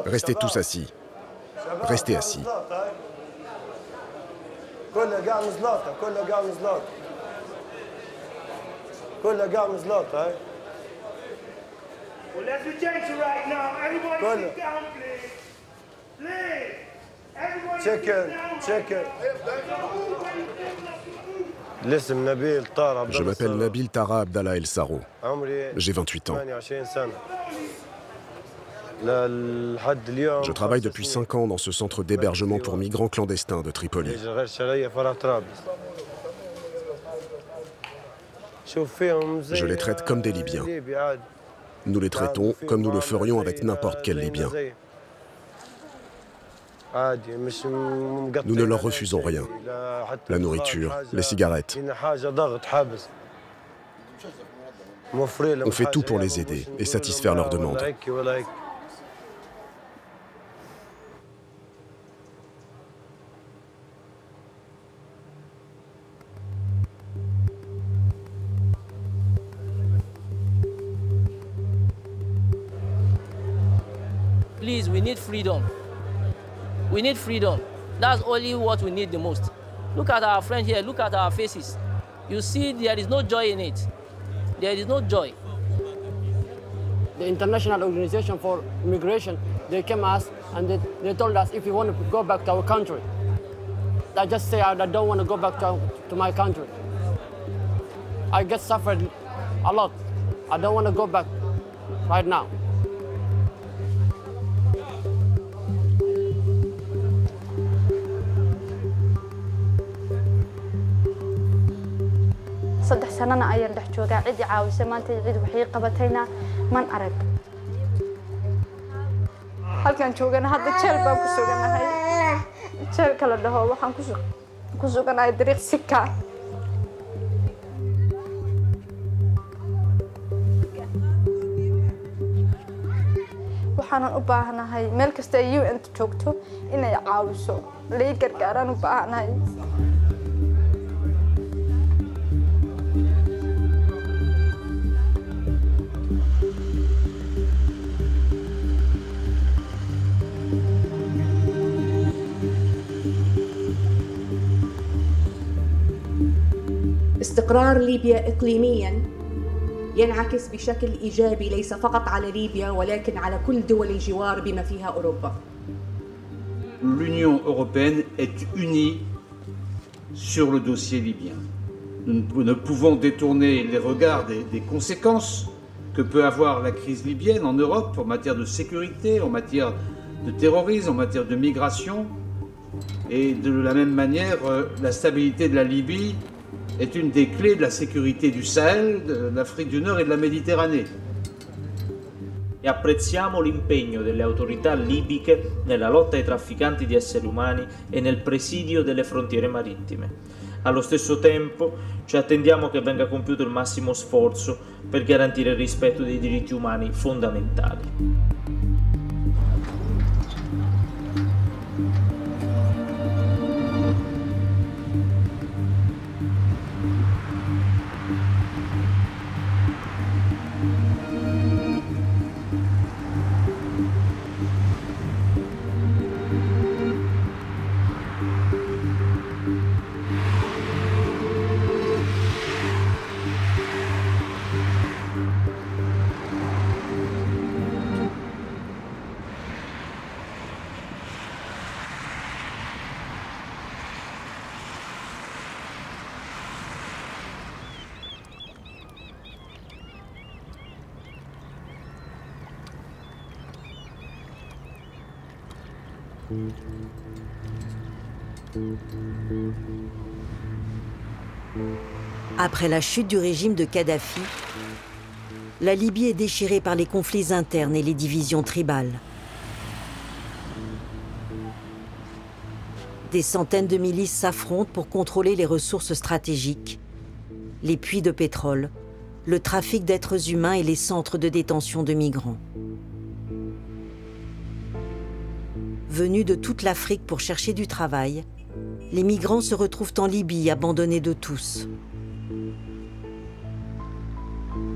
Restez tous assis. Restez assis. Je m'appelle Nabil Tara Abdallah El Saro. J'ai 28 ans. Je travaille depuis 5 ans dans ce centre d'hébergement pour migrants clandestins de Tripoli. Je les traite comme des Libyens. Nous les traitons comme nous le ferions avec n'importe quel Libyen. Nous ne leur refusons rien. La nourriture, les cigarettes. On fait tout pour les aider et satisfaire leurs demandes. Please, we need freedom. We need freedom. That's only what we need the most. Look at our friends here, look at our faces. You see, there is no joy in it. There is no joy. The International Organization for Migration, they came us and they told us if we want to go back to our country. I just say I don't want to go back to my country. I get suffered a lot. I don't want to go back right now. صدح سنة أيام دحجوجا عدي عاوسة ما أنت عيد وحي قبتينا من أرق. هل كان شوجنا هذا الشيء باب كسوجنا هاي الشيء كله ده هو وحن كسوجنا يدريق سكة. وحنا أباهنا هاي ملك استيو أنت شوكتو إنه يعاوسو ليه كرجاران أباهنا هاي. استقرار ليبيا إقليمياً ينعكس بشكل إيجابي ليس فقط على ليبيا ولكن على كل دول الجوار بما فيها أوروبا. L'Union européenne est unie sur le dossier libyen. Nous ne pouvons détourner les regards des conséquences que peut avoir la crise libyenne en Europe en matière de sécurité, en matière de terrorisme, en matière de migration. Et de la même manière, la stabilité de la Libye est une des clés de la sécurité du Sahel, de l'Afrique du Nord et de la Méditerranée. E apprezziamo l'impegno delle autorità libiche nella lotta ai trafficanti di esseri umani e nel presidio delle frontiere marittime. Allo stesso tempo ci attendiamo che venga compiuto il massimo sforzo per garantire il rispetto dei diritti umani fondamentali. Après la chute du régime de Kadhafi, la Libye est déchirée par les conflits internes et les divisions tribales. Des centaines de milices s'affrontent pour contrôler les ressources stratégiques, les puits de pétrole, le trafic d'êtres humains et les centres de détention de migrants. Venus de toute l'Afrique pour chercher du travail, les migrants se retrouvent en Libye, abandonnés de tous.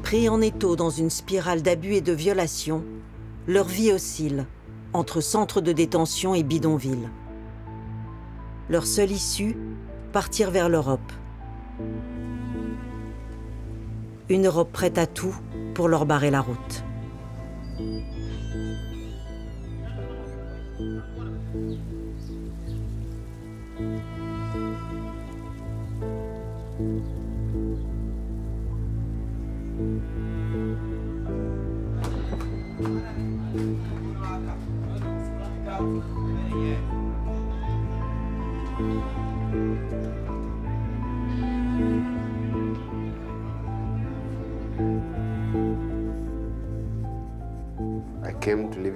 Pris en étau dans une spirale d'abus et de violations, leur vie oscille entre centres de détention et bidonvilles. Leur seule issue, partir vers l'Europe. Une Europe prête à tout pour leur barrer la route.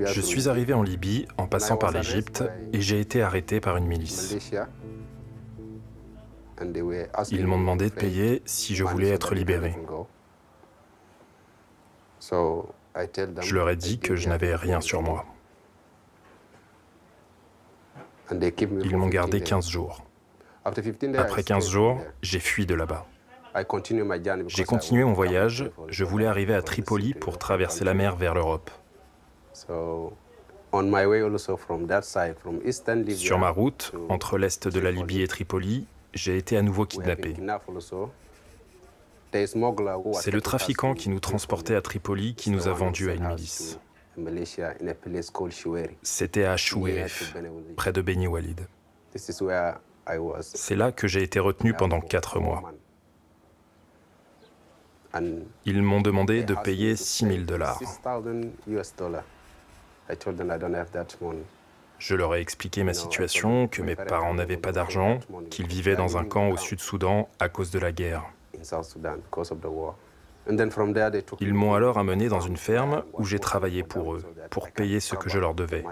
Je suis arrivé en Libye en passant par l'Égypte et j'ai été arrêté par une milice. Ils m'ont demandé de payer si je voulais être libéré. Je leur ai dit que je n'avais rien sur moi. Ils m'ont gardé 15 jours. Après 15 jours, j'ai fui de là-bas. J'ai continué mon voyage. Je voulais arriver à Tripoli pour traverser la mer vers l'Europe. Sur ma route, entre l'est de la Libye et Tripoli, j'ai été à nouveau kidnappé. C'est le trafiquant qui nous transportait à Tripoli qui nous a vendus à une milice. C'était à Chouérif, près de Beni Walid. C'est là que j'ai été retenu pendant 4 mois. Ils m'ont demandé de payer $6 000. Je leur ai expliqué ma situation, que mes parents n'avaient pas d'argent, qu'ils vivaient dans un camp au Sud-Soudan à cause de la guerre. Ils m'ont alors amené dans une ferme où j'ai travaillé pour eux, pour payer ce que je leur devais.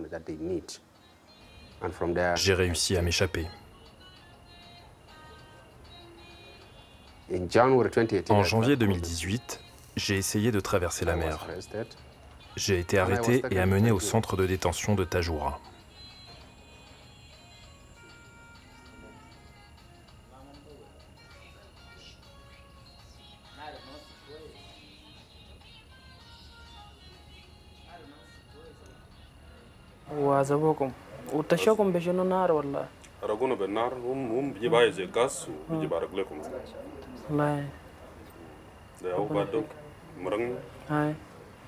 J'ai réussi à m'échapper. En janvier 2018, j'ai essayé de traverser la mer. J'ai été arrêté et amené au centre de détention de Tajoura.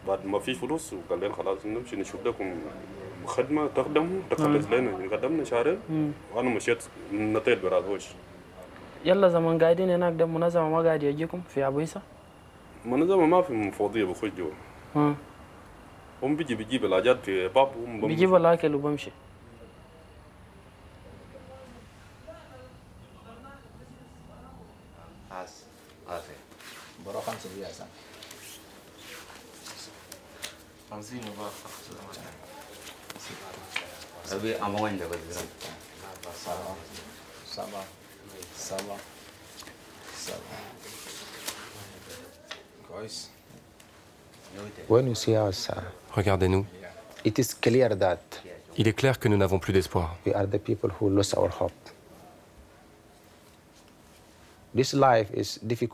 بعد ما فيش فلوس وقال لنا خلاص نمشي نشوف لكم خدمه تخدموا تخلص لنا قدمنا شهرين وانا مشيت نطيت براسوش يلا زمان قاعدين هناك ده منظمه ما قاعد يجيكم في عبيسه منظمه ما في مفوضيه بخش جوا هم بيجيب الحاجات في باب بيجيب الاكل وبمشي برا 5 دقيقة سنة. أبي أموين ده بس. سبعة. كويس. Regardez-nous. Il est clair que nous n'avons plus d'espoir.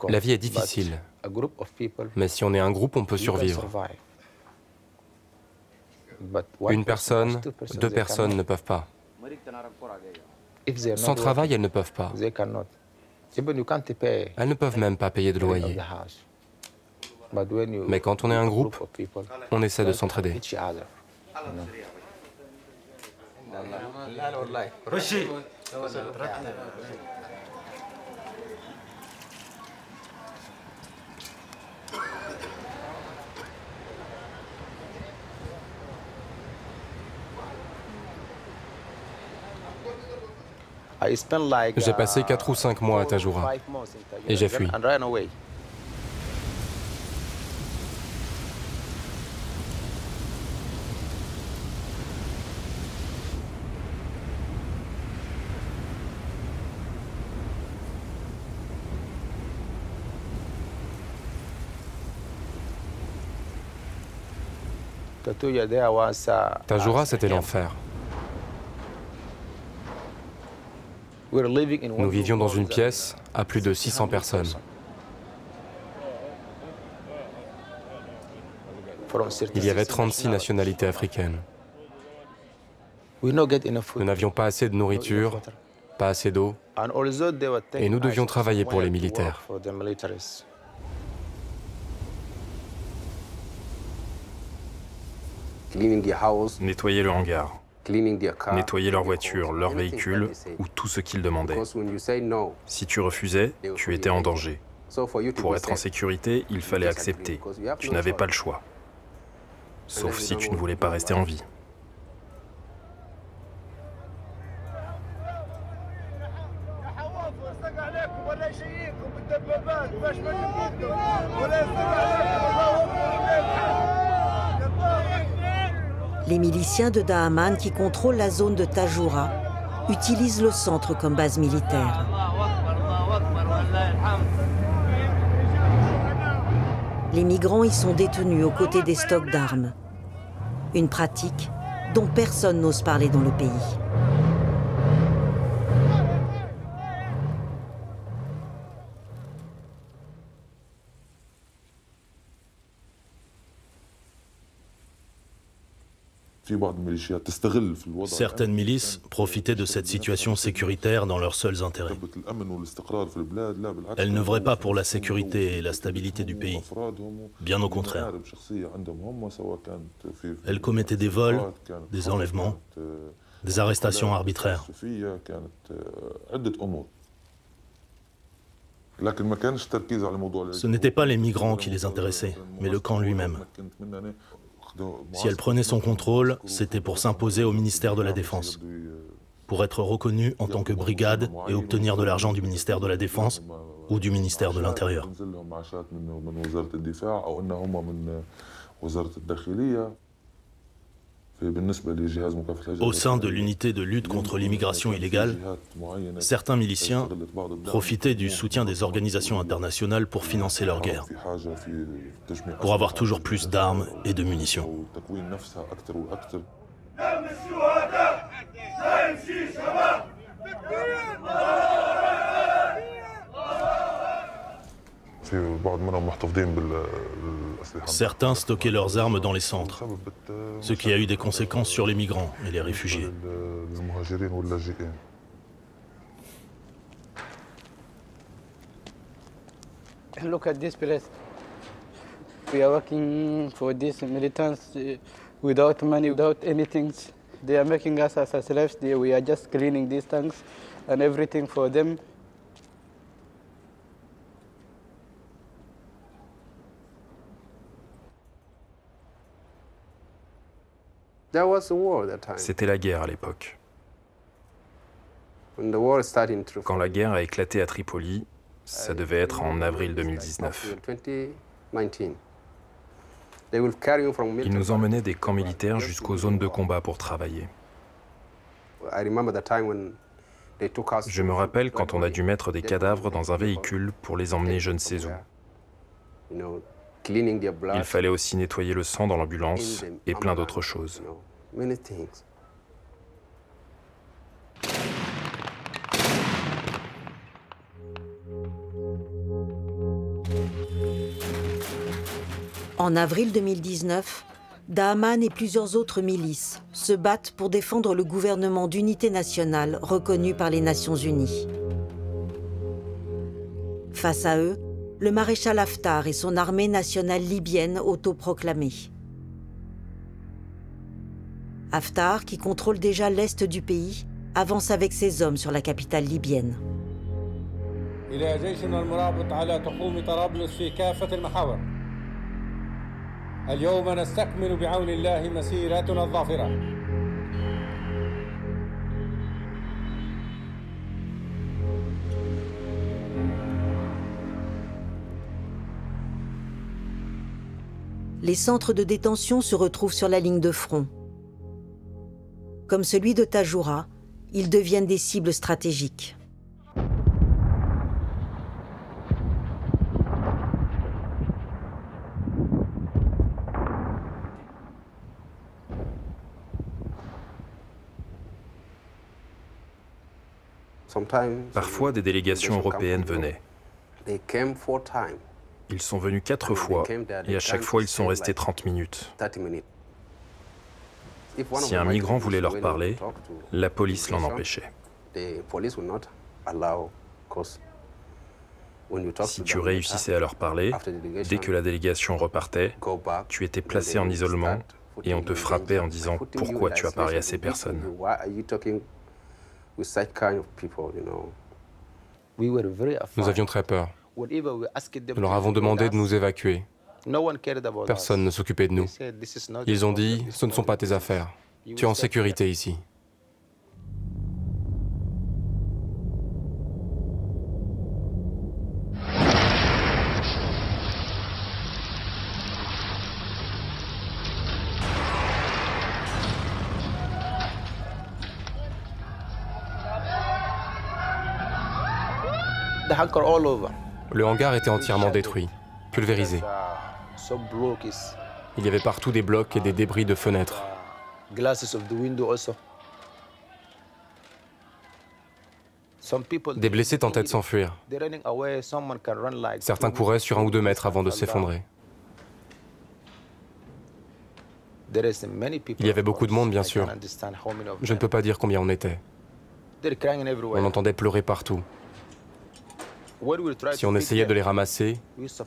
La vie est difficile, mais si on est un groupe, on peut survivre. Une personne, 2 personnes ne peuvent pas. Sans travail, elles ne peuvent pas. Elles ne peuvent même pas payer de loyer. Mais quand on est un groupe, on essaie de s'entraider. J'ai passé 4 ou 5 mois à Tajoura et j'ai fui. Tajoura, c'était l'enfer. Nous vivions dans une pièce à plus de 600 personnes. Il y avait 36 nationalités africaines. Nous n'avions pas assez de nourriture, pas assez d'eau, et nous devions travailler pour les militaires. Nettoyer le hangar, nettoyer leurs voitures, leurs véhicules ou tout ce qu'ils demandaient. Si tu refusais, tu étais en danger. Pour être en sécurité, il fallait accepter. Tu n'avais pas le choix. Sauf si tu ne voulais pas rester en vie. Les miliciens de Daaman qui contrôlent la zone de Tajoura utilisent le centre comme base militaire. Les migrants y sont détenus aux côtés des stocks d'armes. Une pratique dont personne n'ose parler dans le pays. Certaines milices profitaient de cette situation sécuritaire dans leurs seuls intérêts. Elles n'œuvraient pas pour la sécurité et la stabilité du pays. Bien au contraire. Elles commettaient des vols, des enlèvements, des arrestations arbitraires. Ce n'étaient pas les migrants qui les intéressaient, mais le camp lui-même. Si elle prenait son contrôle, c'était pour s'imposer au ministère de la Défense, pour être reconnue en tant que brigade et obtenir de l'argent du ministère de la Défense ou du ministère de l'Intérieur. Au sein de l'unité de lutte contre l'immigration illégale, certains miliciens profitaient du soutien des organisations internationales pour financer leur guerre, pour avoir toujours plus d'armes et de munitions. Certains stockaient leurs armes dans les centres, ce qui a eu des conséquences sur les migrants et les réfugiés. Look at this place. We are working for these militants without money, without anything. They are making us as slaves. We are just cleaning these tanks and everything for them. C'était la guerre à l'époque. Quand la guerre a éclaté à Tripoli, ça devait être en avril 2019. Ils nous emmenaient des camps militaires jusqu'aux zones de combat pour travailler. Je me rappelle quand on a dû mettre des cadavres dans un véhicule pour les emmener je ne sais où. Il fallait aussi nettoyer le sang dans l'ambulance et plein d'autres choses. En avril 2019, Daaman et plusieurs autres milices se battent pour défendre le gouvernement d'unité nationale reconnu par les Nations Unies. Face à eux, le maréchal Haftar et son armée nationale libyenne autoproclamée. Haftar, qui contrôle déjà l'est du pays, avance avec ses hommes sur la capitale libyenne. Les centres de détention se retrouvent sur la ligne de front. Comme celui de Tajoura, ils deviennent des cibles stratégiques. Parfois, des délégations européennes venaient. Ils sont venus 4 fois et à chaque fois ils sont restés 30 minutes. Si un migrant voulait leur parler, la police l'en empêchait. Si tu réussissais à leur parler, dès que la délégation repartait, tu étais placé en isolement et on te frappait en disant « Pourquoi tu as parlé à ces personnes ?» Nous avions très peur. Nous leur avons demandé de nous évacuer. Personne ne s'occupait de nous. Ils ont dit « Ce ne sont pas tes affaires. Tu es en sécurité ici. » Le hangar était entièrement détruit, pulvérisé. Il y avait partout des blocs et des débris de fenêtres. Des blessés tentaient de s'enfuir. Certains couraient sur 1 ou 2 mètres avant de s'effondrer. Il y avait beaucoup de monde, bien sûr. Je ne peux pas dire combien on était. On entendait pleurer partout. Si on essayait de les ramasser,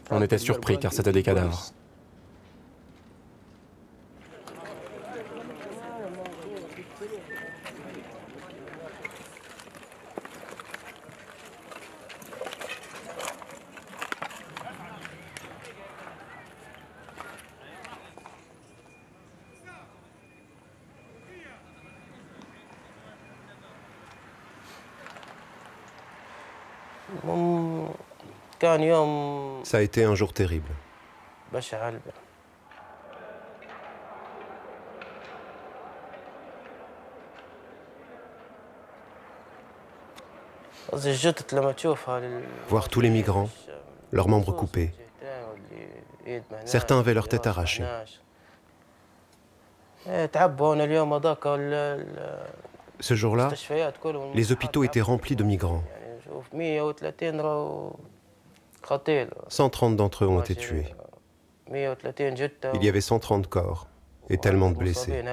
on était surpris car c'était des cadavres. Ça a été un jour terrible. Voir tous les migrants, leurs membres coupés. Certains avaient leur tête arrachée. Ce jour-là, les hôpitaux étaient remplis de migrants. 130 d'entre eux ont été tués. Il y avait 130 corps et tellement de blessés.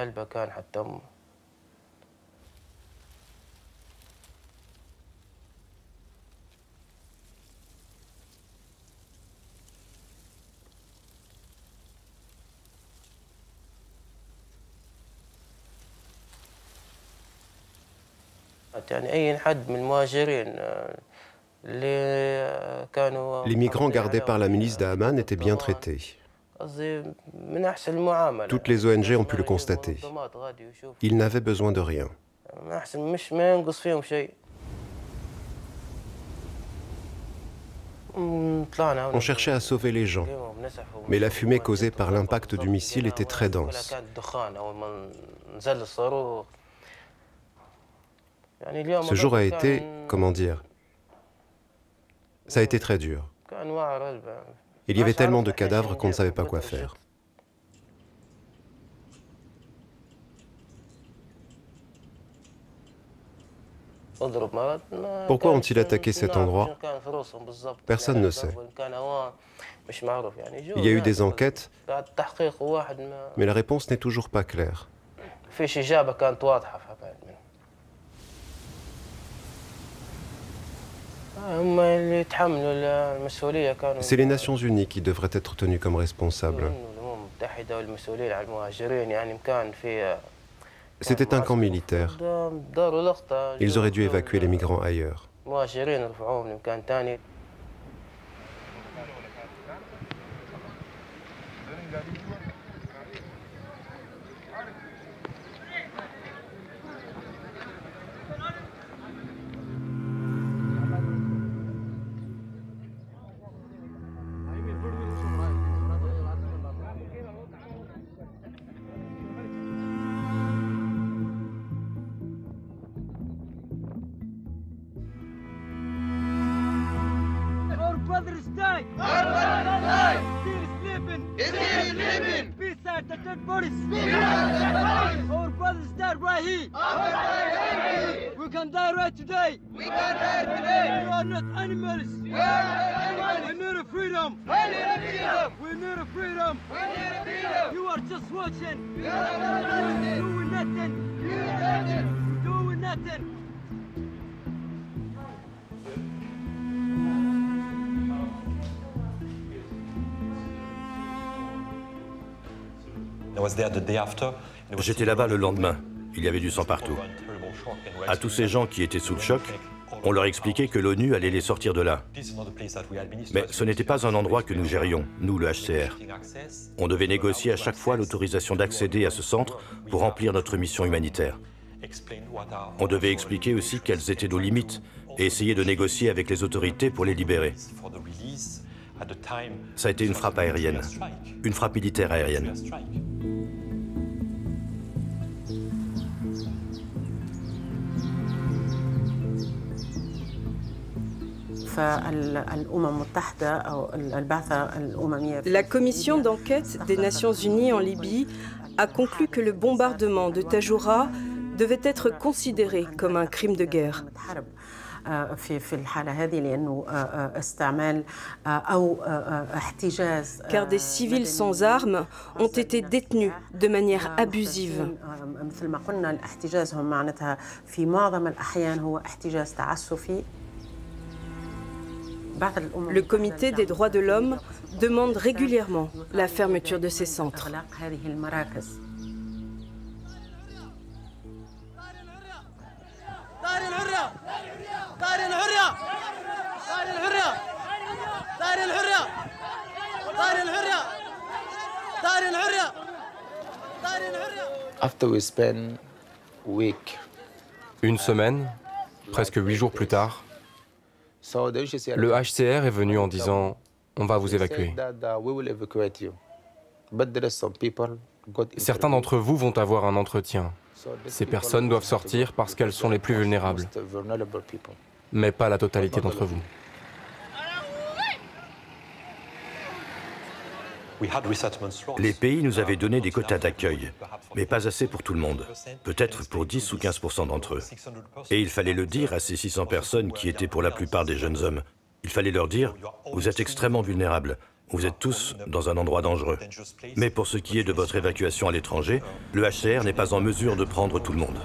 Les migrants gardés par la milice d'Amman étaient bien traités. Toutes les ONG ont pu le constater. Ils n'avaient besoin de rien. On cherchait à sauver les gens, mais la fumée causée par l'impact du missile était très dense. Ce jour a été, comment dire, ça a été très dur. Il y avait tellement de cadavres qu'on ne savait pas quoi faire. Pourquoi ont-ils attaqué cet endroit? Personne ne sait. Il y a eu des enquêtes, mais la réponse n'est toujours pas claire. C'est les Nations Unies qui devraient être tenues comme responsables. C'était un camp militaire. Ils auraient dû évacuer les migrants ailleurs. can die right today. We can die today. We are not animals. We are not animals. We need a freedom. We need a freedom. We need a freedom. We need a freedom. You are just watching. You are just watching. Doing nothing. Doing nothing. Doing nothing. J'étais là-bas le lendemain. Il y avait du sang partout. À tous ces gens qui étaient sous le choc, on leur expliquait que l'ONU allait les sortir de là. Mais ce n'était pas un endroit que nous gérions, nous, le HCR. On devait négocier à chaque fois l'autorisation d'accéder à ce centre pour remplir notre mission humanitaire. On devait expliquer aussi quelles étaient nos limites et essayer de négocier avec les autorités pour les libérer. Ça a été une frappe aérienne, une frappe militaire aérienne. La commission d'enquête des Nations Unies en Libye a conclu que le bombardement de Tajoura devait être considéré comme un crime de guerre. Car des civils sans armes ont été détenus de manière abusive. Le Comité des droits de l'homme demande régulièrement la fermeture de ces centres. Une semaine, presque 8 jours plus tard, le HCR est venu en disant « On va vous évacuer. Certains d'entre vous vont avoir un entretien. Ces personnes doivent sortir parce qu'elles sont les plus vulnérables, mais pas la totalité d'entre vous. » Les pays nous avaient donné des quotas d'accueil, mais pas assez pour tout le monde, peut-être pour 10 ou 15% d'entre eux. Et il fallait le dire à ces 600 personnes qui étaient pour la plupart des jeunes hommes. Il fallait leur dire, vous êtes extrêmement vulnérables, vous êtes tous dans un endroit dangereux. Mais pour ce qui est de votre évacuation à l'étranger, le HCR n'est pas en mesure de prendre tout le monde.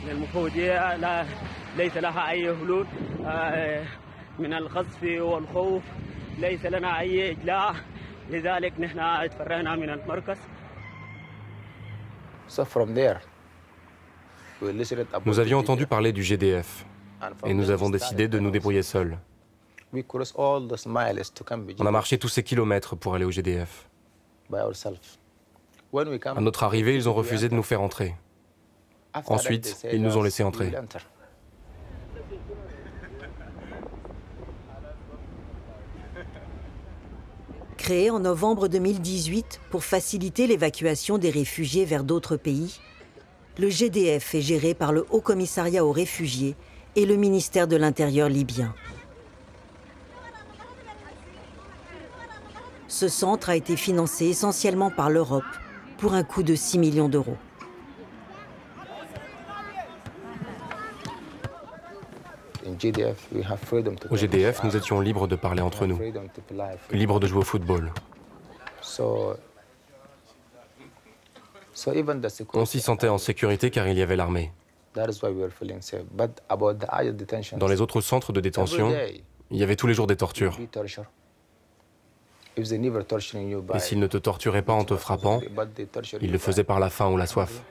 للمفوضية ليس لها أي حلول من القذف والخوف ليس لنا أي إجلاء لذلك نحن اتفرغنا من المركز. Nous avions entendu parler du GDF et nous avons décidé de nous débrouiller seuls. On a marché tous ces kilomètres pour aller au GDF. À notre arrivée, ils ont refusé de nous faire entrer. Ensuite, ils nous ont laissés entrer. Créé en novembre 2018 pour faciliter l'évacuation des réfugiés vers d'autres pays, le GDF est géré par le Haut Commissariat aux réfugiés et le ministère de l'Intérieur libyen. Ce centre a été financé essentiellement par l'Europe pour un coût de 6 millions d'euros. Au GDF, nous étions libres de parler entre nous, libres de jouer au football. On s'y sentait en sécurité car il y avait l'armée. Dans les autres centres de détention, il y avait tous les jours des tortures. Et s'ils ne te torturaient pas en te frappant, ils le faisaient par la faim ou la soif.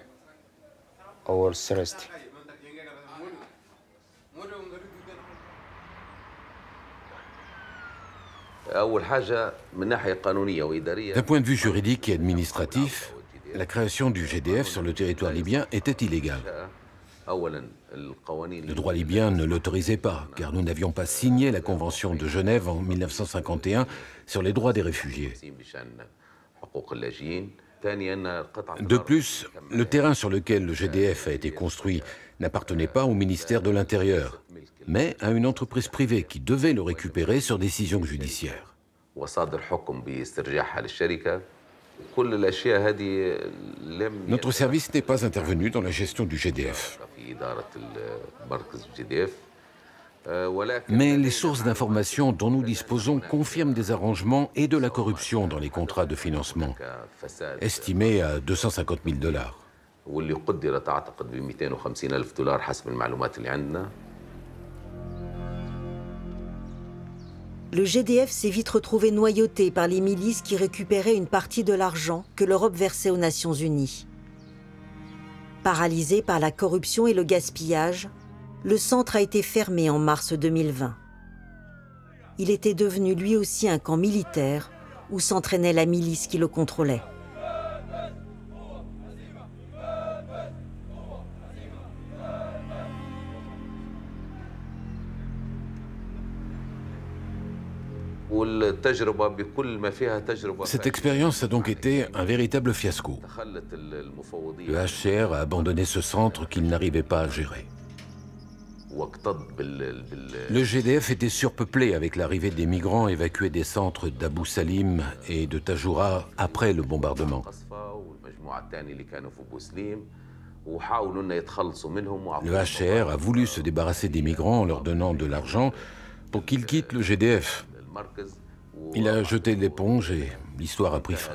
D'un point de vue juridique et administratif, la création du GDF sur le territoire libyen était illégale. Le droit libyen ne l'autorisait pas, car nous n'avions pas signé la Convention de Genève en 1951 sur les droits des réfugiés. De plus, le terrain sur lequel le GDF a été construit n'appartenait pas au ministère de l'Intérieur, mais à une entreprise privée qui devait le récupérer sur décision judiciaire. Notre service n'est pas intervenu dans la gestion du GDF. Mais les sources d'informations dont nous disposons confirment des arrangements et de la corruption dans les contrats de financement, estimés à 250 000 $. Le GDF s'est vite retrouvé noyauté par les milices qui récupéraient une partie de l'argent que l'Europe versait aux Nations Unies. Paralysé par la corruption et le gaspillage, le centre a été fermé en mars 2020. Il était devenu lui aussi un camp militaire où s'entraînait la milice qui le contrôlait. Cette expérience a donc été un véritable fiasco. Le HCR a abandonné ce centre qu'il n'arrivait pas à gérer. Le GDF était surpeuplé avec l'arrivée des migrants évacués des centres d'Abu Salim et de Tajoura après le bombardement. Le HCR a voulu se débarrasser des migrants en leur donnant de l'argent pour qu'ils quittent le GDF. Il a jeté l'éponge et l'histoire a pris fin.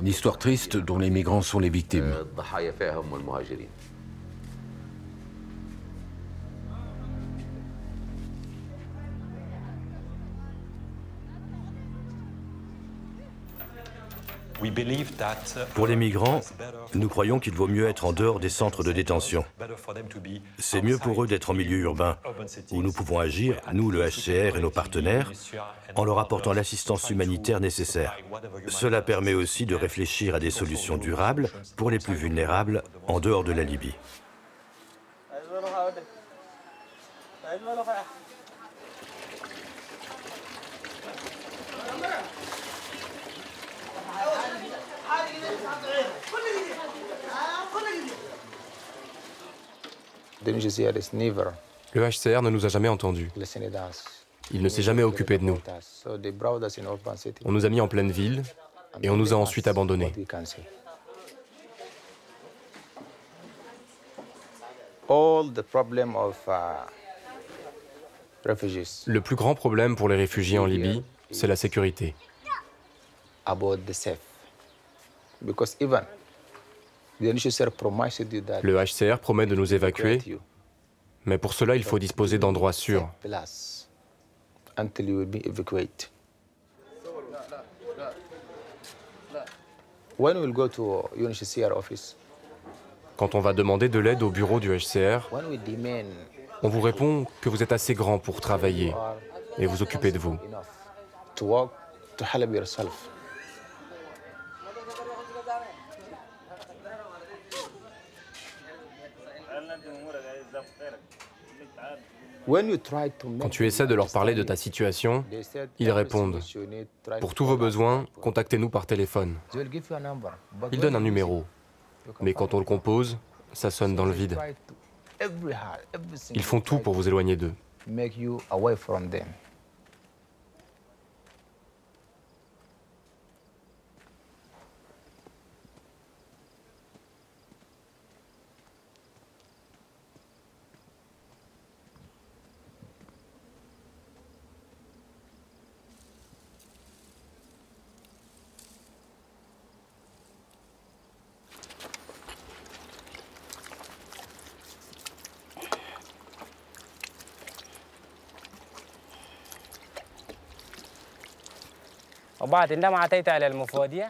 Une histoire triste dont les migrants sont les victimes. Pour les migrants, nous croyons qu'il vaut mieux être en dehors des centres de détention. C'est mieux pour eux d'être en milieu urbain, où nous pouvons agir, nous, le HCR et nos partenaires, en leur apportant l'assistance humanitaire nécessaire. Cela permet aussi de réfléchir à des solutions durables pour les plus vulnérables en dehors de la Libye. Le HCR ne nous a jamais entendus. Il ne s'est jamais occupé de nous. On nous a mis en pleine ville et on nous a ensuite abandonnés. Le plus grand problème pour les réfugiés en Libye, c'est la sécurité. Le HCR promet de nous évacuer, mais pour cela, il faut disposer d'endroits sûrs. Quand on va demander de l'aide au bureau du HCR, on vous répond que vous êtes assez grand pour travailler et vous occuper de vous. Quand tu essaies de leur parler de ta situation, ils répondent « Pour tous vos besoins, contactez-nous par téléphone ». Ils donnent un numéro, mais quand on le compose, ça sonne dans le vide. Ils font tout pour vous éloigner d'eux.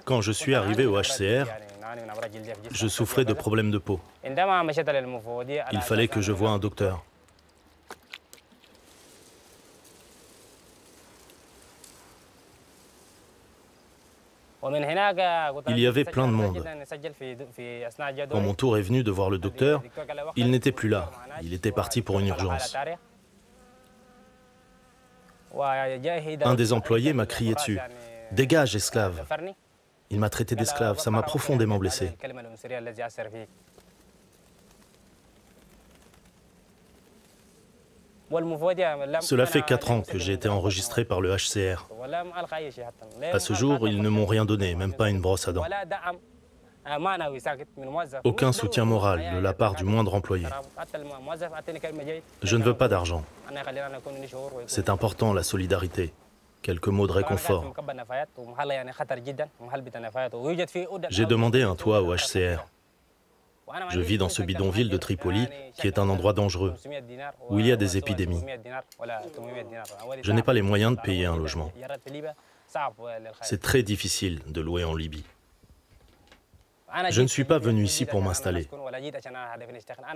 Quand je suis arrivé au HCR, je souffrais de problèmes de peau. Il fallait que je voie un docteur. Il y avait plein de monde. Quand mon tour est venu de voir le docteur, il n'était plus là. Il était parti pour une urgence. Un des employés m'a crié dessus. « Dégage, esclave !» Il m'a traité d'esclave, ça m'a profondément blessé. Cela fait 4 ans que j'ai été enregistré par le HCR. À ce jour, ils ne m'ont rien donné, même pas une brosse à dents. Aucun soutien moral de la part du moindre employé. Je ne veux pas d'argent. C'est important, la solidarité. Quelques mots de réconfort. J'ai demandé un toit au HCR. Je vis dans ce bidonville de Tripoli, qui est un endroit dangereux, où il y a des épidémies. Je n'ai pas les moyens de payer un logement. C'est très difficile de louer en Libye. Je ne suis pas venu ici pour m'installer.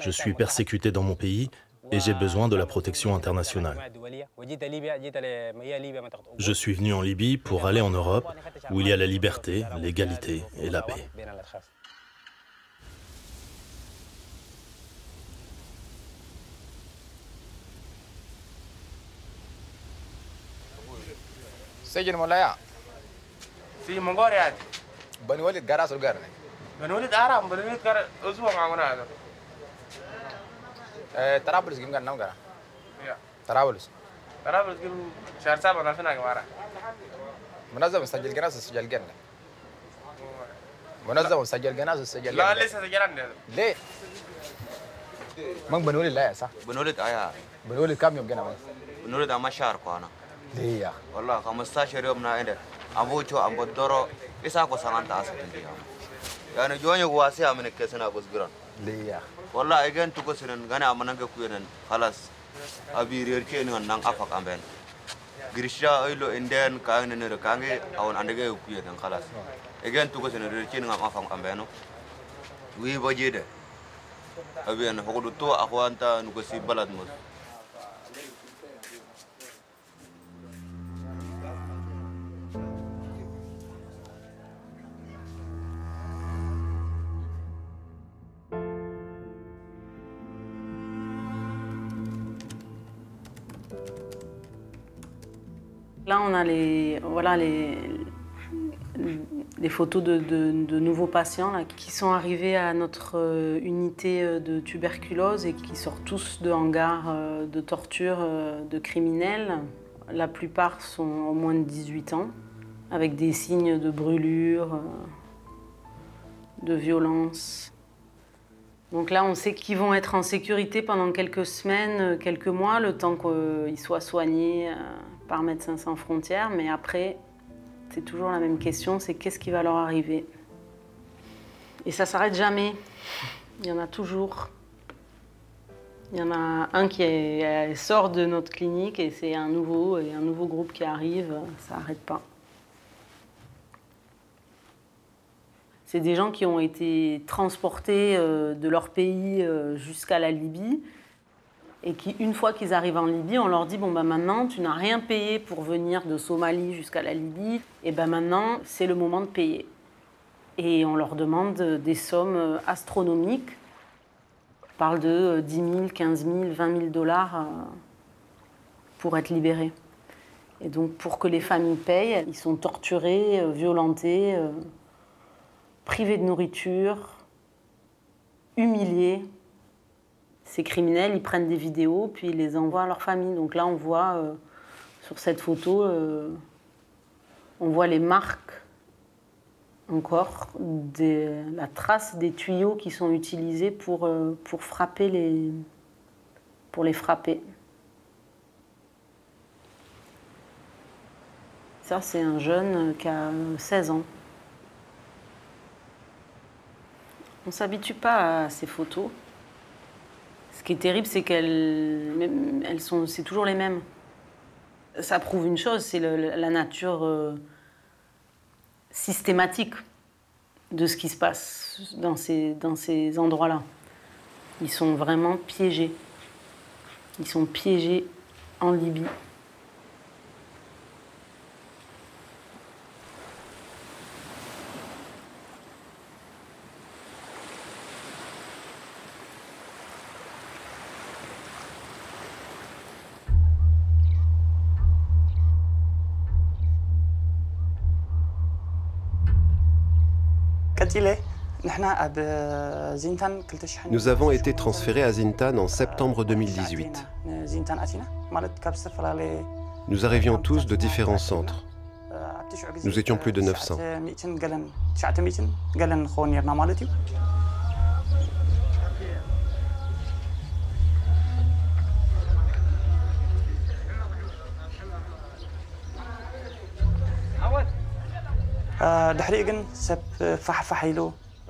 Je suis persécuté dans mon pays et j'ai besoin de la protection internationale. Je suis venu en Libye pour aller en Europe, où il y a la liberté, l'égalité et la paix. سجن مولاي في منغوريا بني ولد قراص القرن بني ولد ارام بني ولد قرا اسبوع معنا هذا طرابلس كم كان نوم قرا طرابلس كم شهر 7 2000 كمارا منظم سجل جناس سجل جنة منظم سجل جناس سجل لا لسه سجلنا ليه من بني ولد لا صح بني ولد بني ولد كم يوم جنا بني ولد ما شهر كوانا ليه والله 15 يوم نايده ابوچو امبدورو اساكو سانتا اسكندي يعني جوني واسي امن كسنا غزغران ليه والله اجن تو كسنن غنا امنغ كوينن خلاص ابي ريركي نان نان افاك امبن غريشا ايلو اندن كان نير كانغي اون اندغي كوينن خلاص اجن تو كسنن ريركي نان افاك امبن وي بوجيده ابي ان فقدو تو اخوانتا نغسي بلد مو Là, on a les photos de nouveaux patients là, qui sont arrivés à notre unité de tuberculose et qui sortent tous de hangars de torture de criminels. La plupart sont au moins de 18 ans, avec des signes de brûlure, de violence. Donc là, on sait qu'ils vont être en sécurité pendant quelques semaines, quelques mois, le temps qu'ils soient soignés par Médecins sans frontières, mais après, c'est toujours la même question, c'est qu'est-ce qui va leur arriver? Et ça s'arrête jamais. Il y en a toujours. Il y en a un qui sort de notre clinique et c'est un nouveau groupe qui arrive, ça n'arrête pas. C'est des gens qui ont été transportés de leur pays jusqu'à la Libye et qui, une fois qu'ils arrivent en Libye, on leur dit « Bon, ben maintenant, tu n'as rien payé pour venir de Somalie jusqu'à la Libye, et ben maintenant, c'est le moment de payer. » Et on leur demande des sommes astronomiques. On parle de 10 000, 15 000, 20 000 dollars pour être libérés. Et donc, pour que les familles payent, ils sont torturés, violentés, privés de nourriture, humiliés. Ces criminels, ils prennent des vidéos, puis ils les envoient à leur famille. Donc là, on voit sur cette photo, on voit les marques encore, la trace des tuyaux qui sont utilisés pour frapper pour les frapper. Ça, c'est un jeune qui a 16 ans. On ne s'habitue pas à ces photos. Ce qui est terrible, c'est c'est toujours les mêmes. Ça prouve une chose, c'est la nature systématique de ce qui se passe dans ces endroits-là. Ils sont vraiment piégés. Ils sont piégés en Libye. Nous avons été transférés à Zintan en septembre 2018. Nous arrivions tous de différents centres. Nous étions plus de 900.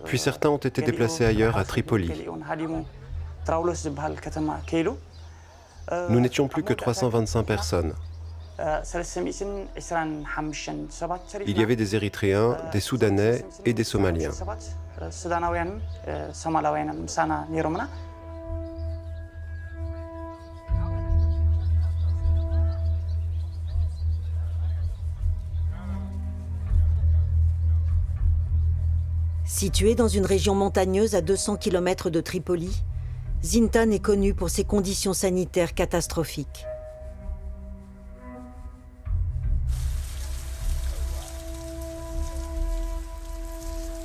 Puis certains ont été déplacés ailleurs, à Tripoli. Nous n'étions plus que 325 personnes. Il y avait des Érythréens, des Soudanais et des Somaliens. Située dans une région montagneuse à 200 km de Tripoli, Zintan est connue pour ses conditions sanitaires catastrophiques.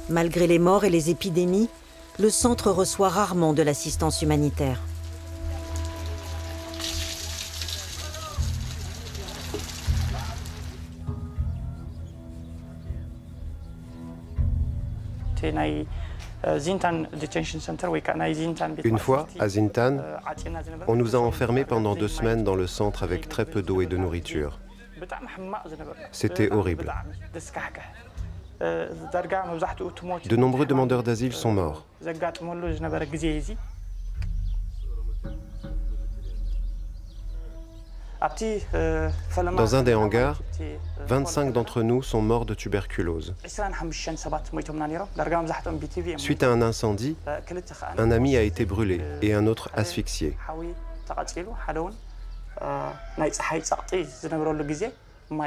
Malgré les morts et les épidémies, le centre reçoit rarement de l'assistance humanitaire. Une fois, à Zintan, on nous a enfermés pendant 2 semaines dans le centre avec très peu d'eau et de nourriture. C'était horrible. De nombreux demandeurs d'asile sont morts. Dans un des hangars, 25 d'entre nous sont morts de tuberculose. Suite à un incendie, un ami a été brûlé et un autre asphyxié.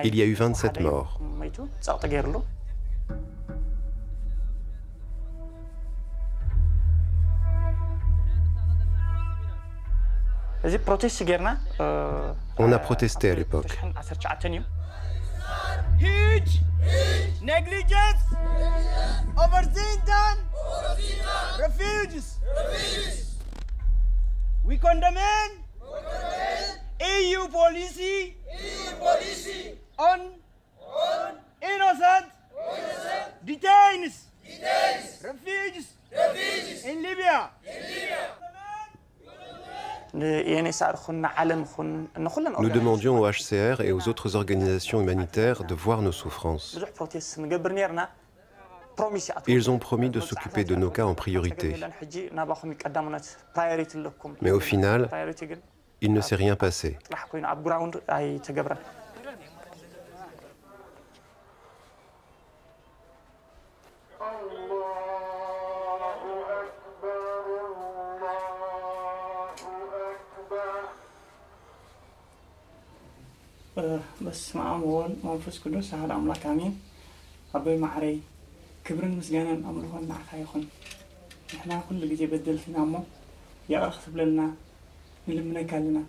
Il y a eu 27 morts. On a protesté à l'époque. Huge negligence over Zintan refugees. We condemn EU policy on innocent detainees refugees in Libya. Nous demandions au HCR et aux autres organisations humanitaires de voir nos souffrances. Ils ont promis de s'occuper de nos cas en priorité. Mais au final, il ne s'est rien passé. بسم الله ومنفس قدوس هذا أملاك آمين ربي معري كبر مسجانا أمره النعخ يخون إحنا كل جي بدل فينا مو يا أخذ لنا نلمنا كلنا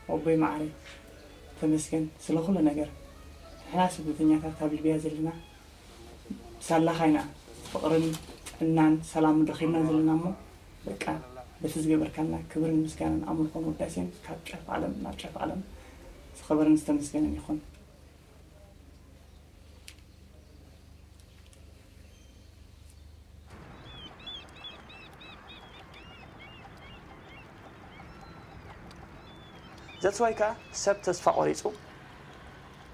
ربي معري فمسكن سلخوا لنا جر إحنا سبتني كتاب البيع زلنا سلا خينا فقرن إنن سلام دخيلنا زلنا مو بكا بس جبر كنا كبر مسجانا أمره مدرسين كتشاف علم نتشاف علم خبر نستمسكن يخون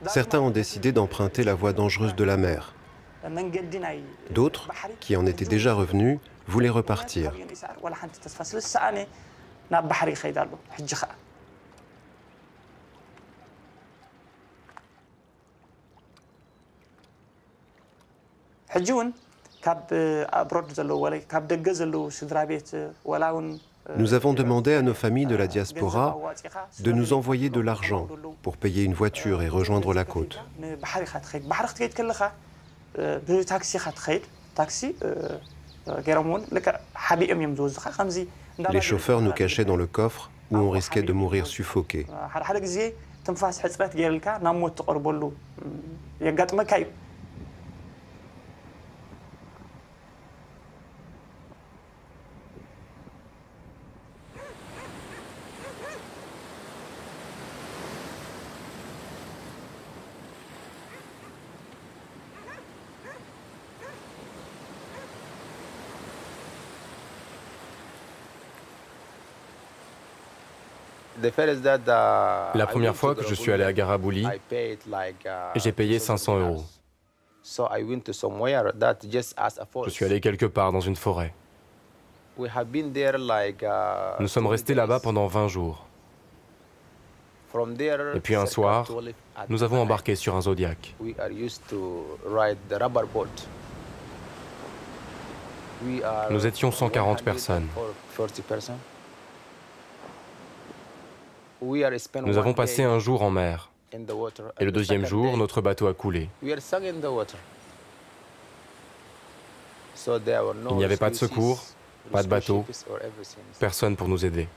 Certains ont décidé d'emprunter la voie dangereuse de la mer. D'autres, qui en étaient déjà revenus, voulaient repartir. Nous avons demandé à nos familles de la diaspora de nous envoyer de l'argent pour payer une voiture et rejoindre la côte. Les chauffeurs nous cachaient dans le coffre où on risquait de mourir suffoqués. La première fois que je suis allé à Garabouli, j'ai payé 500 €. Je suis allé quelque part dans une forêt. Nous sommes restés là-bas pendant 20 jours. Et puis un soir, nous avons embarqué sur un Zodiac. Nous étions 140 personnes. Nous avons passé un jour en mer. Et le deuxième jour, notre bateau a coulé. Il n'y avait pas de secours, pas de bateau, personne pour nous aider.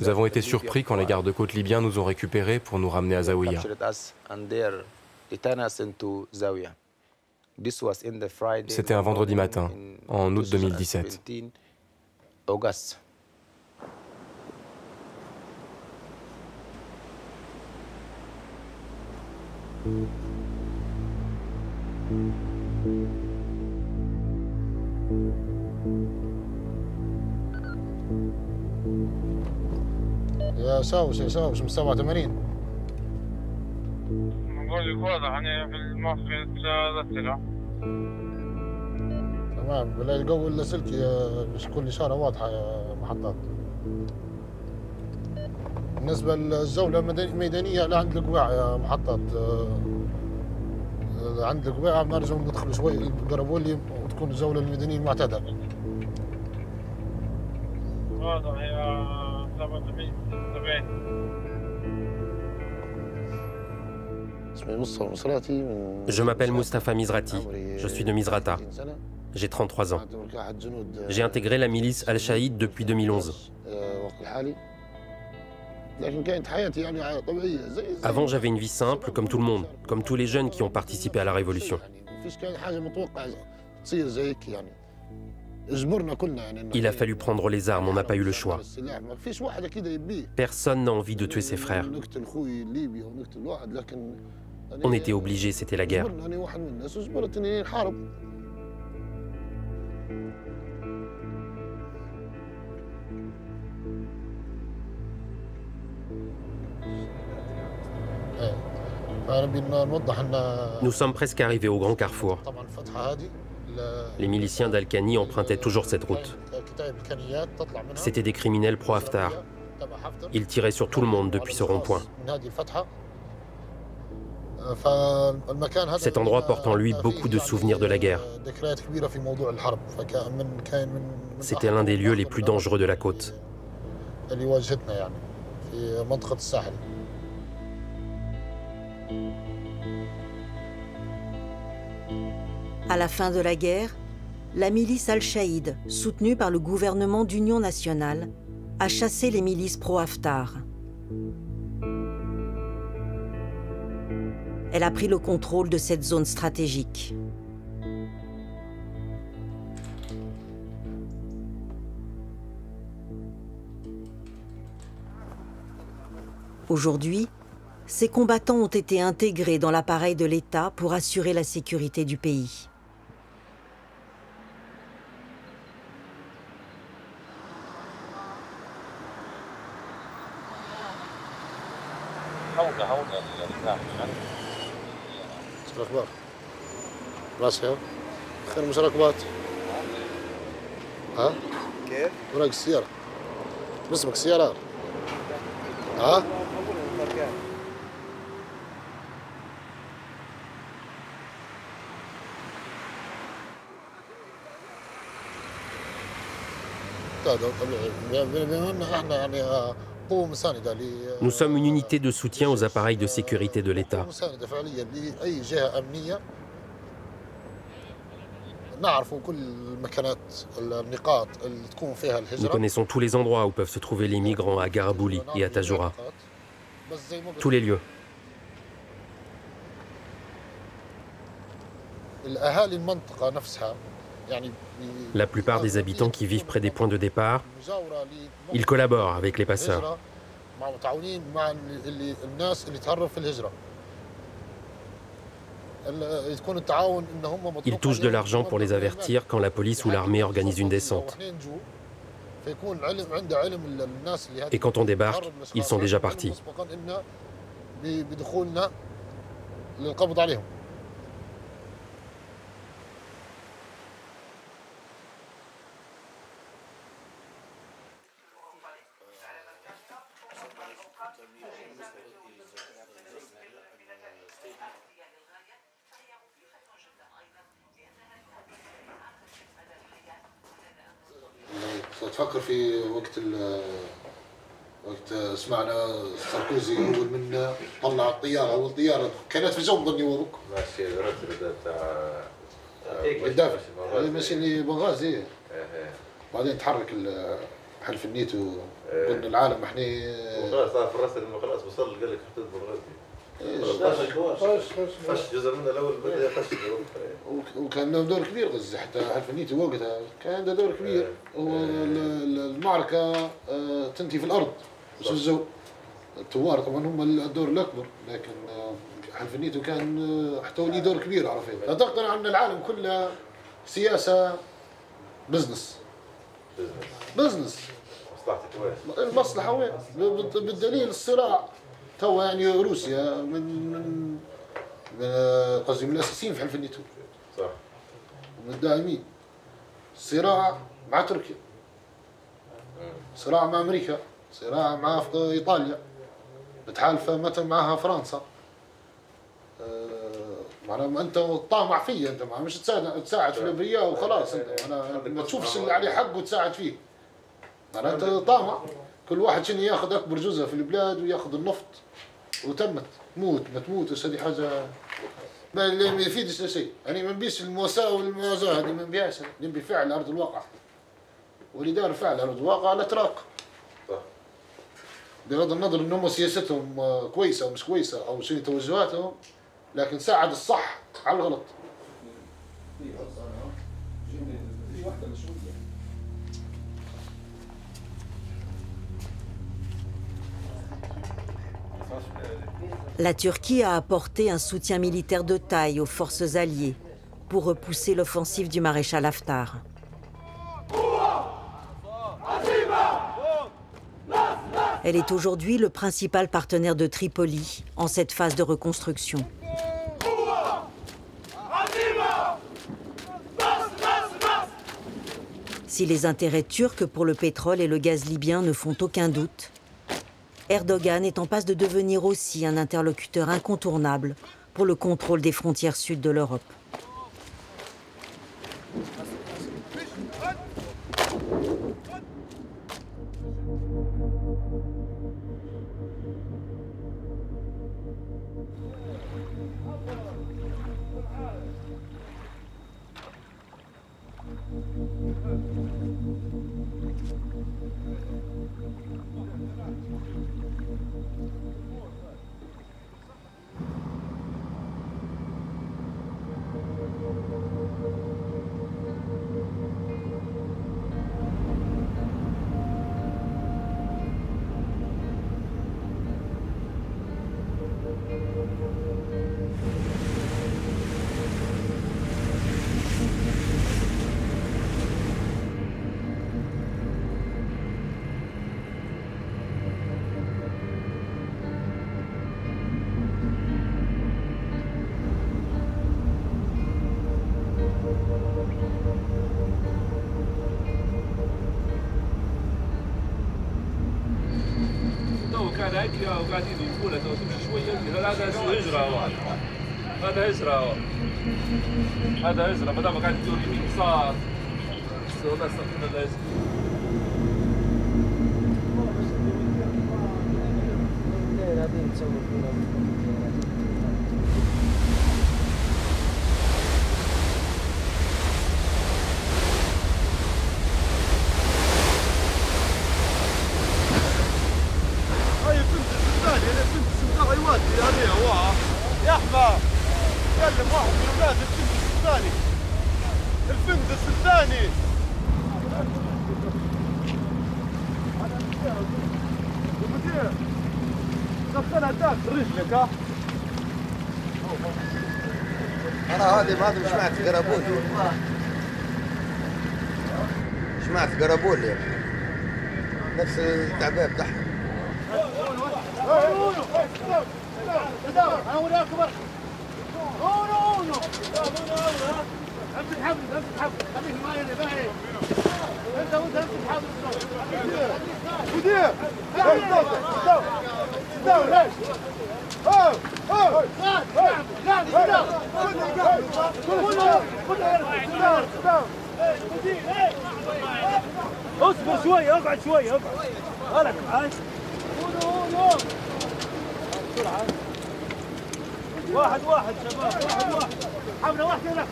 Nous avons été surpris quand les gardes-côtes libyens nous ont récupérés pour nous ramener à Zawiya. C'était un vendredi matin, en août 2017. يا ساوس من 87 بقول لك واضح يعني في الموقع ذاتنا تمام بلا الجو اللاسلكي كل إشارة واضحة يا محطات. بالنسبة للزولة الميدانية لعند القواع يا محطات، عند القواع نرجع ندخل شوي قربولي وتكون الزولة الميدانية المعتادة. واضح يا 70. Je m'appelle Mustafa Mizrati, je suis de Misrata. J'ai 33 ans. J'ai intégré la milice Al-Shaïd depuis 2011. Avant, j'avais une vie simple, comme tout le monde, comme tous les jeunes qui ont participé à la révolution. Il a fallu prendre les armes, on n'a pas eu le choix. Personne n'a envie de tuer ses frères. On était obligés, c'était la guerre. Nous sommes presque arrivés au grand carrefour. Les miliciens d'Al-Khani empruntaient toujours cette route. C'étaient des criminels pro-Haftar. Ils tiraient sur tout le monde depuis ce rond-point. Cet endroit porte en lui beaucoup de souvenirs de la guerre. C'était l'un des lieux les plus dangereux de la côte. À la fin de la guerre, la milice Al-Shaïd, soutenue par le gouvernement d'union nationale, a chassé les milices pro-Haftar. Elle a pris le contrôle de cette zone stratégique. Aujourd'hui, ces combattants ont été intégrés dans l'appareil de l'État pour assurer la sécurité du pays. الأخبار راسها خير مش ركبات ها كيف وراك السيارة باسمك السيارة ها Nous sommes une unité de soutien aux appareils de sécurité de l'État. Nous connaissons tous les endroits où peuvent se trouver les migrants à Garabouli et à Tajoura. Tous les lieux. La plupart des habitants qui vivent près des points de départ, ils collaborent avec les passeurs. Ils touchent de l'argent pour les avertir quand la police ou l'armée organise une descente. Et quand on débarque, ils sont déjà partis. تفكر في وقت سمعنا ساركوزي اول منا طلع الطياره، اول طياره كانت في جو ظني وبك ماشي الرتب تاع الدافع هذا ماشي اللي بنغازي بعدين تحرك حلف النيتو قلنا العالم احنا خلاص في الراس خلاص وصل قال لك حدود بنغازي خش جزء منه الاول بدا يخش وكان له دور كبير غزه حتى حلف النيتو وقتها كان عنده دور كبير والمعركه تنتهي في الارض مش الجو. الثوار طبعا هم الدور الاكبر لكن حلف النيتو كان حتى ليه دور كبير عرفت. لا تقتنع ان العالم كله سياسه بزنس مصلحتك وين؟ المصلحه وين؟ بالدليل الصراع توا يعني روسيا من قصدي من الاساسيين في حلف النيتو صح ومن الداعمين. صراع مع تركيا، صراع مع امريكا، صراع مع ايطاليا متحالفه مثلا معها فرنسا. معناها انت طامع فيا، انت مش تساعد في الابرياء وخلاص. انت ما تشوفش اللي عليه حق وتساعد فيه. معناها انت طامع، كل واحد شنو ياخذ اكبر جزء في البلاد وياخذ النفط وتمت. موت ما تموتش هذه حاجه ما يفيدش شيء. يعني ما نبيش المواساه والموازاه، هذه ما نبيهاش. نبي فعل ارض الواقع، واللي دار فعل ارض الواقع لا تراق. بغض النظر ان هم سياستهم كويسه او مش كويسه او شنو توجهاتهم، لكن ساعد الصح على الغلط. La Turquie a apporté un soutien militaire de taille aux forces alliées pour repousser l'offensive du maréchal Haftar. Elle est aujourd'hui le principal partenaire de Tripoli en cette phase de reconstruction. Si les intérêts turcs pour le pétrole et le gaz libyen ne font aucun doute, Erdogan est en passe de devenir aussi un interlocuteur incontournable pour le contrôle des frontières sud de l'Europe. وقاعدين يقولوا تمشي شويه هذا هجره، هذا هجره، هذا هجره ما دام قاعد تدور يمين يسار والله استغفر الله يا احمد كلم واحد من اولاد الفندق الثاني، الفندق الثاني المدير دخلها تاك رجلك. ها انا هذه ما سمعت قربولي، سمعت قربولي اصبر شوي اقعد شوي اقعد مالك معاي بسرعة واحد واحد شباب واحد حبلة واحدة لك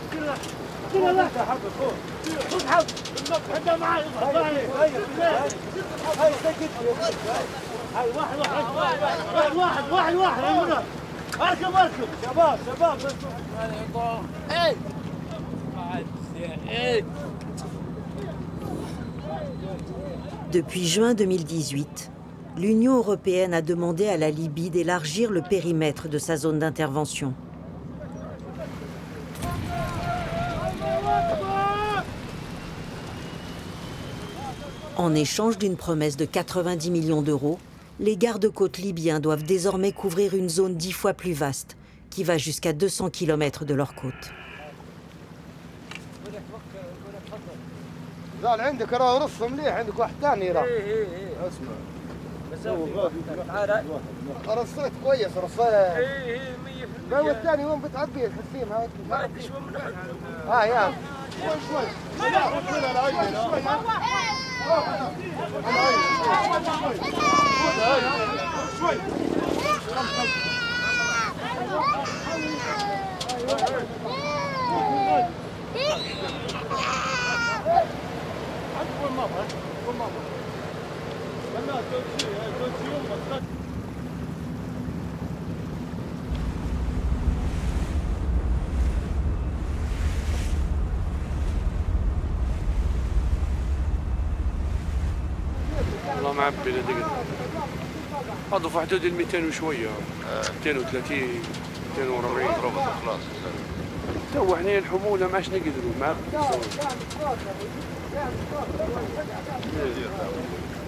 كلها لك حبلة فوق خذ حبلة حدها معاي هاي سكت هاي واحد هنا اركب شباب Depuis juin 2018, l'Union européenne a demandé à la Libye d'élargir le périmètre de sa zone d'intervention. En échange d'une promesse de 90 millions d'euros, les gardes-côtes libyens doivent désormais couvrir une zone 10 fois plus vaste, qui va jusqu'à 200 km de leur côte. زال عندك راه رص مليح عندك واحد ثاني راه اسمع رصيت كويس رصيت 100% هو الثاني وين بتعبيه الحسيم هاك يا شوي والله معبي لدقيقة هذا في حدود ال 200 وشوية 230 240 خلاص تو احنا الحمولة ما عادش نقدروا معبي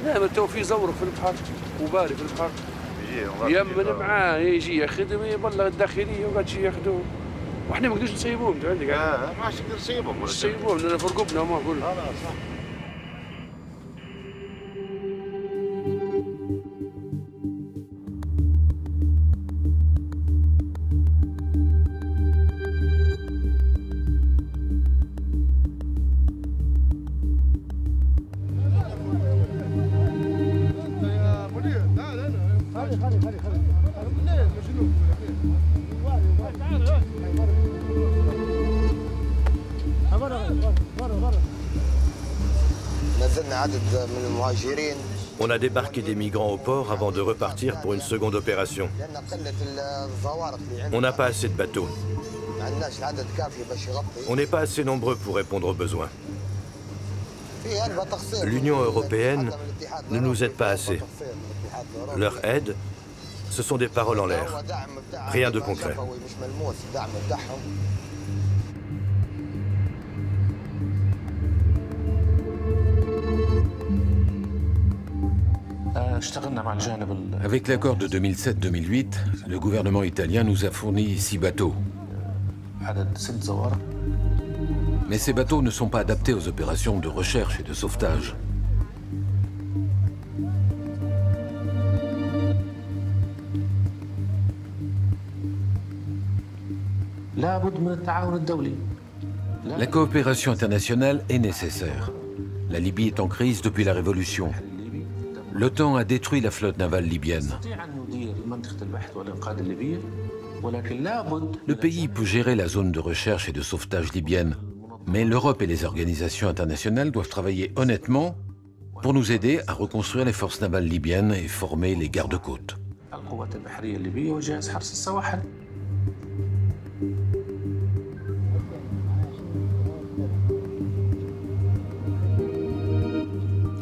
لا ما تو في زورق في البحر وباري في البحر يمن معاه يجي ياخذهم يبلغ الداخلية وقاعد شي ياخذوه واحنا ما نقدرش نسيبوهم انت عندك ما عادش نقدر نسيبوهم لان في رقبنا ما اقول On a débarqué des migrants au port avant de repartir pour une seconde opération. On n'a pas assez de bateaux. On n'est pas assez nombreux pour répondre aux besoins. L'Union européenne ne nous aide pas assez. Leur aide, ce sont des paroles en l'air. Rien de concret. Avec l'accord de 2007-2008, le gouvernement italien nous a fourni 6 bateaux. Mais ces bateaux ne sont pas adaptés aux opérations de recherche et de sauvetage. La coopération internationale est nécessaire. La Libye est en crise depuis la Révolution. L'OTAN a détruit la flotte navale libyenne. Le pays peut gérer la zone de recherche et de sauvetage libyenne, mais l'Europe et les organisations internationales doivent travailler honnêtement pour nous aider à reconstruire les forces navales libyennes et former les gardes-côtes.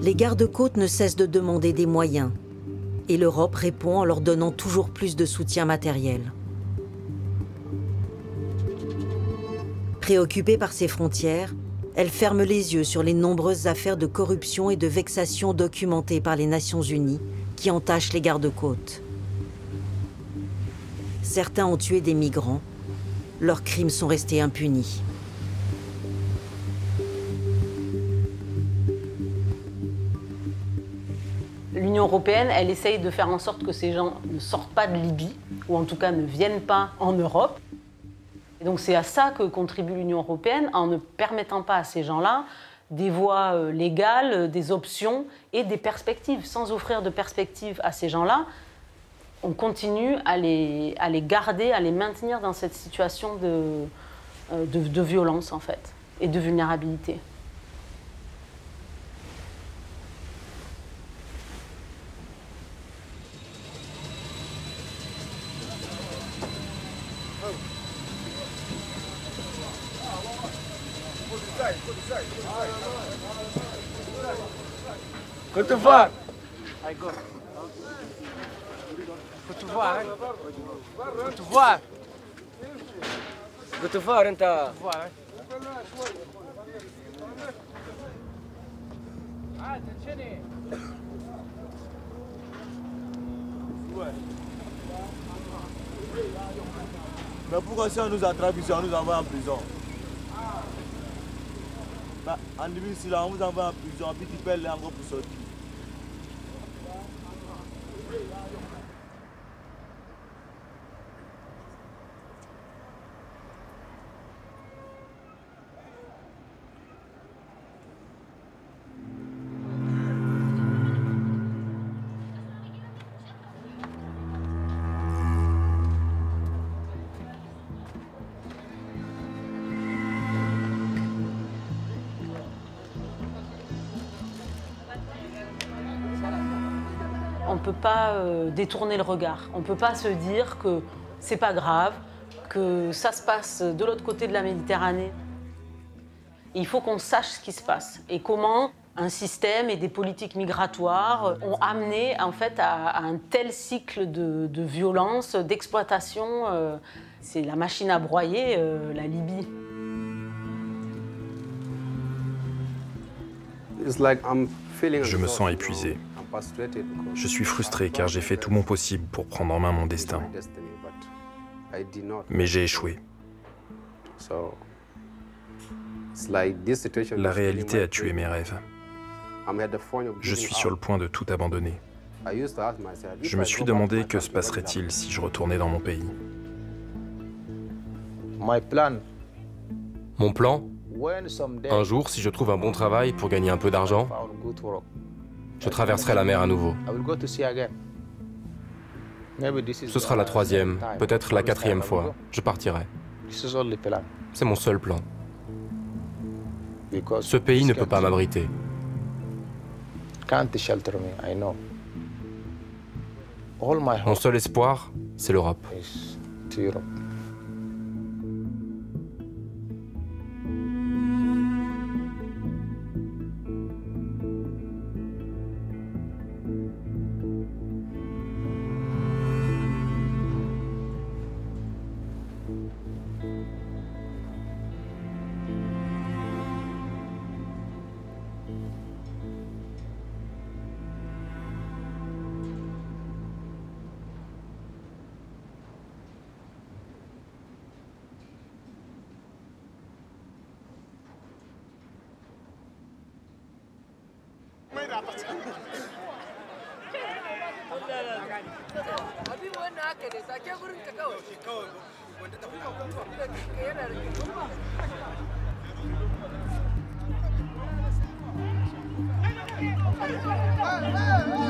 Les gardes-côtes ne cessent de demander des moyens, et l'Europe répond en leur donnant toujours plus de soutien matériel. Préoccupée par ses frontières, Elle ferme les yeux sur les nombreuses affaires de corruption et de vexation documentées par les Nations Unies qui entachent les gardes-côtes. Certains ont tué des migrants. Leurs crimes sont restés impunis. L'Union européenne, elle essaye de faire en sorte que ces gens ne sortent pas de Libye, ou en tout cas ne viennent pas en Europe. Et donc c'est à ça que contribue l'Union européenne, en ne permettant pas à ces gens-là des voies légales, des options et des perspectives. Sans offrir de perspectives à ces gens-là, on continue à les garder, à les maintenir dans cette situation de violence, en fait, et de vulnérabilité. كنت فار كنت فار انت Mais pourquoi si on nous attrape ici, on nous envoie en prison? Bah, en Libye, si là, on vous envoie en prison, puis tu paies les engrais pour sortir. On ne peut pas détourner le regard. On ne peut pas se dire que c'est pas grave, que ça se passe de l'autre côté de la Méditerranée. Il faut qu'on sache ce qui se passe et comment un système et des politiques migratoires ont amené en fait à un tel cycle de violence, d'exploitation. C'est la machine à broyer, la Libye. Je me sens épuisé. Je suis frustré car j'ai fait tout mon possible pour prendre en main mon destin. Mais j'ai échoué. La réalité a tué mes rêves. Je suis sur le point de tout abandonner. Je me suis demandé que se passerait-il si je retournais dans mon pays. Mon plan? Un jour, si je trouve un bon travail pour gagner un peu d'argent, je traverserai la mer à nouveau. Ce sera la 3e, peut-être la 4e fois. Je partirai. C'est mon seul plan. Ce pays ne peut pas m'abriter. Mon seul espoir, c'est l'Europe. Hey!